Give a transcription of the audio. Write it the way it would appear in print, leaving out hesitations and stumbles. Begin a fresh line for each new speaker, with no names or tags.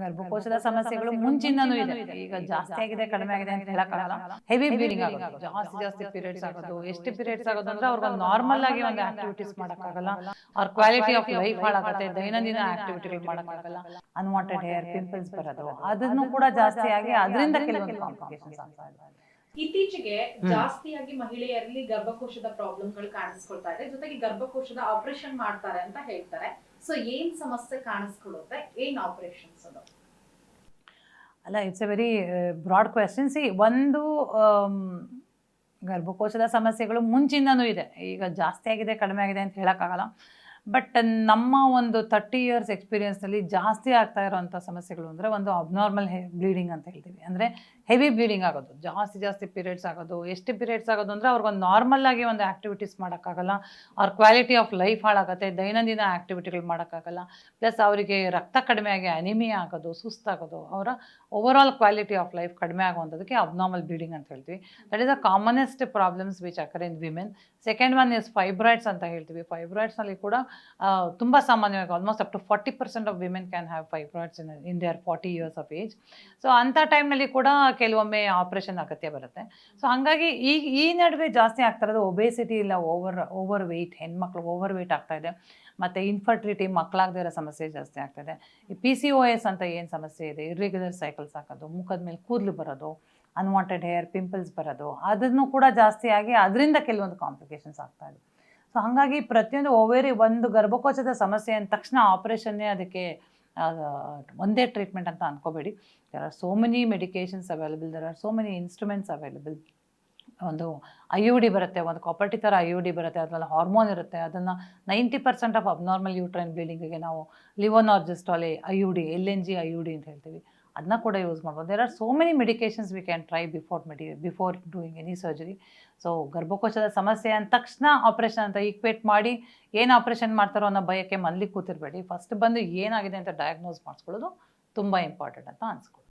ಗರ್ಭಕೋಶದ ಸಮಸ್ಯೆಗಳು ಮುಂಚಿಂದನೂ ಇದೆ. ಈಗ ಜಾಸ್ತಿ ಆಗಿದೆ ಕಡಿಮೆ ಆಗಿದೆ ಅಂತ ಹೇಳಕ್ಕಾಗಲ್ಲ. ಹೆವಿ ಬ್ಲೀಡಿಂಗ್ ಆಗೋದು, ಜಾಸ್ತಿ ಪೀರಿಯಡ್ಸ್ ಆಗೋದು. ಎಷ್ಟು ಪೀರಿಯಡ್ಸ್ ಆಗೋದು ಅಂದ್ರೆ ಅವ್ರಿಗೆ ನಾರ್ಮಲ್ ಆಗಿ ಒಂದು ಆಕ್ಟಿವಿಟೀಸ್ ಮಾಡಕ್ಕಾಗಲ್ಲ, ಅವ್ರ ಕ್ವಾಲಿಟಿ ಆಫ್ ಲೈಫ್ ಹಾಳಾಗುತ್ತೆ, ದೈನಂದಿನ ಆಕ್ಟಿವಿಟಿಗಳು ಮಾಡಕ್ಕಾಗಲ್ಲ, ಅನ್ವಾಂಟೆಡ್ ಹೇರ್, ಪಿಂಪಲ್ಸ್ ಬರೋದು, ಅದನ್ನು ಕೂಡ ಜಾಸ್ತಿ ಆಗಿ ಅದರಿಂದ ಕೆಲವೊಂದು ಕಾಂಪ್ಲಿಕೇಶನ್ಸ್ ಆಗ್ತಾ ಇದೆ.
ಇತ್ತೀಚೆಗೆ ಜಾಸ್ತಿಯಾಗಿ ಮಹಿಳೆಯರಲ್ಲಿ ಗರ್ಭಕೋಶದ ಪ್ರಾಬ್ಲಮ್ಗಳು ಕಾಣಿಸ್ಕೊಳ್ತಾ ಇದೆ, ಜೊತೆಗೆ ಗರ್ಭಕೋಶದ ಆಪರೇಷನ್ ಮಾಡ್ತಾರೆ ಅಂತ ಹೇಳ್ತಾರೆ. ಸೊ ಏನ್ ಸಮಸ್ಯೆ ಕಾಣಿಸ್ಕೊಳ್ಳುತ್ತೆ, ಏನ್ ಆಪರೇಷನ್ಸ್ ಅದು?
ಅಲ್ಲ, it's a very broad question. ಒಂದು ಗರ್ಭಕೋಶದ ಸಮಸ್ಯೆಗಳು ಮುಂಚಿಂದನೂ ಇದೆ. ಈಗ ಜಾಸ್ತಿ ಆಗಿದೆ ಕಡಿಮೆ ಆಗಿದೆ ಅಂತ ಹೇಳೋಕ್ಕಾಗಲ್ಲ. ಬಟ್ ನಮ್ಮ ಒಂದು 30 years ಎಕ್ಸ್ಪೀರಿಯನ್ಸ್ನಲ್ಲಿ ಜಾಸ್ತಿ ಆಗ್ತಾ ಇರೋವಂಥ ಸಮಸ್ಯೆಗಳು ಅಂದರೆ ಒಂದು ಅಬ್ನಾರ್ಮಲ್ ಬ್ಲೀಡಿಂಗ್ ಅಂತ ಹೇಳ್ತೀವಿ. ಅಂದರೆ ಹೆವಿ ಬ್ಲೀಡಿಂಗ್ ಆಗೋದು, ಜಾಸ್ತಿ ಪೀರಿಯಡ್ಸ್ ಆಗೋದು. ಎಷ್ಟು ಪೀರಿಯಡ್ಸ್ ಆಗೋದು ಅಂದರೆ ಅವ್ರಿಗೊಂದು ನಾರ್ಮಲ್ ಆಗಿ ಒಂದು ಆ್ಯಕ್ಟಿವಿಟೀಸ್ ಮಾಡೋಕ್ಕಾಗಲ್ಲ, ಅವ್ರ ಕ್ವಾಲಿಟಿ ಆಫ್ ಲೈಫ್ ಹಾಳಾಗುತ್ತೆ, ದೈನಂದಿನ ಆ್ಯಕ್ಟಿವಿಟಿಗಳು ಮಾಡೋಕ್ಕಾಗಲ್ಲ. ಪ್ಲಸ್ ಅವರಿಗೆ ರಕ್ತ ಕಡಿಮೆ ಆಗಿ ಅನಿಮಿಯಾ ಆಗೋದು, ಸುಸ್ತಾಗೋದು, ಅವರ ಓವರಾಲ್ ಕ್ವಾಲಿಟಿ ಆಫ್ ಲೈಫ್ ಕಡಿಮೆ ಆಗುವಂಥದ್ದಕ್ಕೆ ಅಬ್ನಾರ್ಮಲ್ ಬ್ಲೀಡಿಂಗ್ ಅಂತ ಹೇಳ್ತೀವಿ. That is the commonest problems which occur in women. Second one is fibroids ಅಂತ ಹೇಳ್ತೀವಿ. ಫೈಬ್ರಾಯ್ಡ್ಸ್ನಲ್ಲಿ ಕೂಡ ತುಂಬ ಸಾಮಾನ್ಯವಾಗಿ almost up to 40% of women can have fibroids in their 40 years of age. So ಅಂಥ ಟೈಮ್ನಲ್ಲಿ ಕೂಡ ಕೆಲವೊಮ್ಮೆ ಆಪ್ರೇಷನ್ ಅಗತ್ಯ ಬರುತ್ತೆ. ಸೊ ಹಾಗಾಗಿ ಈ ನಡುವೆ ಜಾಸ್ತಿ ಆಗ್ತಾ ಇರೋದು ಒಬೇಸಿಟಿ, ಇಲ್ಲ ಓವರ್ ವೆಯ್ಟ್. ಹೆಣ್ಮಕ್ಳು ಓವರ್ ವೆಯ್ಟ್ ಆಗ್ತಾ ಇದೆ, ಮತ್ತು ಇನ್ಫರ್ಟಿಲಿಟಿ, ಮಕ್ಕಳಾಗದೇ ಇರೋ ಸಮಸ್ಯೆ ಜಾಸ್ತಿ ಆಗ್ತಾಯಿದೆ. ಈ PCOS ಅಂತ ಏನು ಸಮಸ್ಯೆ ಇದೆ, ಇರ್ರೆಗ್ಯುಲರ್ ಸೈಕಲ್ಸ್ ಆಗೋದು, ಮುಖದ ಮೇಲೆ ಕೂದಲು ಬರೋದು, ಅನ್ವಾಂಟೆಡ್ ಹೇರ್, ಪಿಂಪಲ್ಸ್ ಬರೋದು, ಅದನ್ನು ಕೂಡ ಜಾಸ್ತಿ ಆಗಿ ಅದರಿಂದ ಕೆಲವೊಂದು ಕಾಂಪ್ಲಿಕೇಶನ್ಸ್ ಆಗ್ತಾಯಿದೆ. ಸೊ ಹಾಗಾಗಿ ಪ್ರತಿಯೊಂದು ಒಂದು ಗರ್ಭಕೋಶದ ಸಮಸ್ಯೆ ಅಂದ ತಕ್ಷಣ ಆಪ್ರೇಷನ್ನೇ ಅದಕ್ಕೆ ಒಂದೇ ಟ್ರೀಟ್ಮೆಂಟ್ ಅಂತ ಅಂದ್ಕೋಬೇಡಿ. There are so many medications available, there are so many instruments available. ಒಂದು IUD ಬರುತ್ತೆ, ಒಂದು ಕಾಪರ್ಟಿ ಥರ IUD ಬರುತ್ತೆ, ಅದರಲ್ಲಿ ಹಾರ್ಮೋನ್ ಇರುತ್ತೆ. ಅದನ್ನು 90% ಆಫ್ ಅಬ್ನಾರ್ಮಲ್ ಯೂಟ್ರೈನ್ ಬ್ಲೀಡಿಂಗಿಗೆ ನಾವು ಲಿವೋನಾರ್ಜಿಸ್ಟಾಲ್ IUD, LNG IUD ಅಂತ ಹೇಳ್ತೀವಿ, ಅದನ್ನ ಕೂಡ ಯೂಸ್ ಮಾಡ್ಬೋದು. There are so many medications we can try before doing any surgery. So ಗರ್ಭಕೋಶದ ಸಮಸ್ಯೆ ಅಂದ ತಕ್ಷಣ ಆಪ್ರೇಷನ್ ಅಂತ ಈಕ್ವೇಟ್ ಮಾಡಿ ಏನು ಆಪ್ರೇಷನ್ ಮಾಡ್ತಾರೋ ಅನ್ನೋ ಭಯಕ್ಕೆ ಮನೇಲಿ ಕೂತಿರಬೇಡಿ. ಫಸ್ಟ್ ಬಂದು ಏನಾಗಿದೆ ಅಂತ ಡಯಾಗ್ನೋಸ್ ಮಾಡಿಸ್ಕೊಳ್ಳೋದು ತುಂಬ ಇಂಪಾರ್ಟೆಂಟ್ ಅಂತ ಅನ್ಸ್ಕೊಳ್ಳಿ.